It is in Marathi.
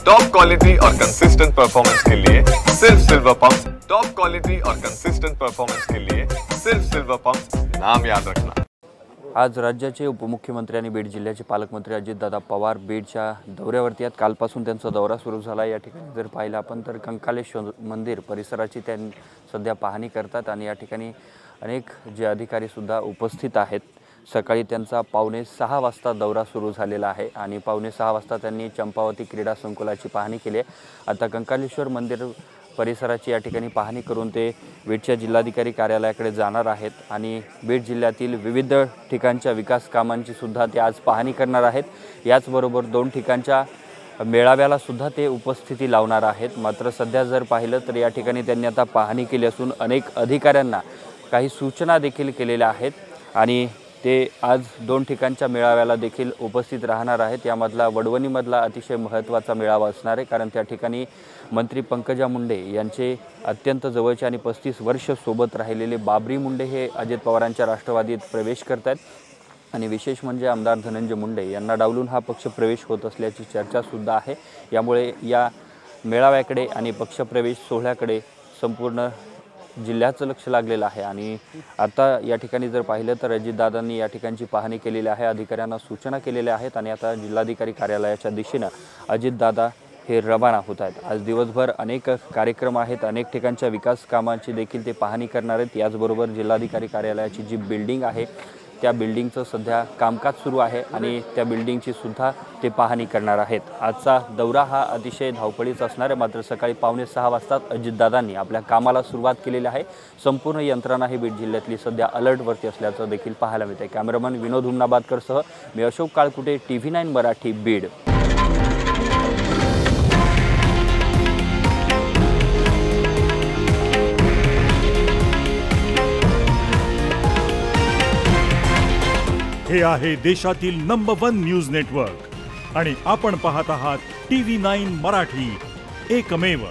टॉप क्वालिटी और कंसिस्टेंट परफॉर्मेंस के लिए सिर्फ सिल्वर पंप्स। टॉप क्वालिटी और कंसिस्टेंट परफॉर्मेंस के लिए सिर्फ सिल्वर पंप्स, नाम याद रखना। आज राज्याचे उपमुख्यमंत्री आणि बीड जिल्ह्याचे पालकमंत्री अजितदादा पवार बीडच्या दौऱ्यावरती आहेत। कालपासून त्यांचा दौरा सुरू झाला। या ठिकाणी जर पाहिलं आपण तर कंकालेश्वर मंदिर परिसराची त्यांनी सध्या पाहणी करतात आणि या ठिकाणी अनेक जे अधिकारी सुद्धा उपस्थित आहेत। सकाळी त्यांचा 5:45 वाजता दौरा सुरू झालेला आहे आणि 5:45 वाजता त्यांनी चंपावती क्रीडा संकुलाची पाहणी केली आहे। आता कंकालेश्वर मंदिर परिसराची या ठिकाणी पाहणी करून ते बीडच्या जिल्हाधिकारी कार्यालयाकडे जाणार आहेत आणि बीड जिल्ह्यातील विविध ठिकाणच्या विकास कामांची सुद्धा ते आज पाहणी करणार आहेत। याचबरोबर 2 ठिकाणच्या मेळाव्याला सुद्धा ते उपस्थिती लावणार आहेत। मात्र सध्या जर पाहिलं तर या ठिकाणी त्यांनी आता पाहणी केली असून अनेक अधिकाऱ्यांना काही सूचना देखील केलेल्या आहेत आणि ते आज 2 ठिकाणच्या मेळाव्याला देखील उपस्थित राहणार आहेत। यामधला वडवणीमधला अतिशय महत्त्वाचा मेळावा असणार आहे, कारण त्या ठिकाणी मंत्री पंकजा मुंडे यांचे अत्यंत जवळचे आणि 35 वर्ष सोबत राहिलेले बाबरी मुंडे हे अजित पवारांच्या राष्ट्रवादीत प्रवेश करत आहेत आणि विशेष म्हणजे आमदार धनंजय मुंडे यांना डावलून हा पक्ष प्रवेश होत असल्याची चर्चासुद्धा आहे। यामुळे या मेळाव्याकडे आणि पक्षप्रवेश सोहळ्याकडे संपूर्ण जिल्ह्याचं लक्ष लागलेलं आहे आणि आता या ठिकाणी जर पाहिलं तर अजितदादांनी या ठिकाणची पाहणी केलेली आहे, अधिकाऱ्यांना सूचना केलेल्या आहेत आणि आता जिल्हाधिकारी कार्यालयाच्या दिशेनं अजितदादा हे रवाना होत आहेत। आज दिवसभर अनेक कार्यक्रम आहेत, अनेक ठिकाणच्या विकास कामांची देखील ते पाहणी करणार आहेत। याचबरोबर जिल्हाधिकारी कार्यालयाची जी बिल्डिंग आहे त्या बिल्डिंगचं सध्या कामकाज सुरू आहे आणि त्या बिल्डिंगची सुद्धा ते पाहणी करणार आहेत। आजचा दौरा हा अतिशय धावपळीचा असणार आहे, मात्र सकाळी 5:45 वाजता अजितदादांनी आपल्या कामाला सुरुवात केलेली आहे। संपूर्ण यंत्रणा ही बीड जिल्ह्यातली सध्या अलर्टवरती असल्याचं देखील पाहायला मिळते। कॅमेरामन विनोद हुमनाबादकरसह मी अशोक काळकुटे, TV9 मराठी, बीड। हे आहे देशातील नंबर 1 न्यूज नेटवर्क आणि आपण पाहत आहात TV9 मराठी, एकमेव।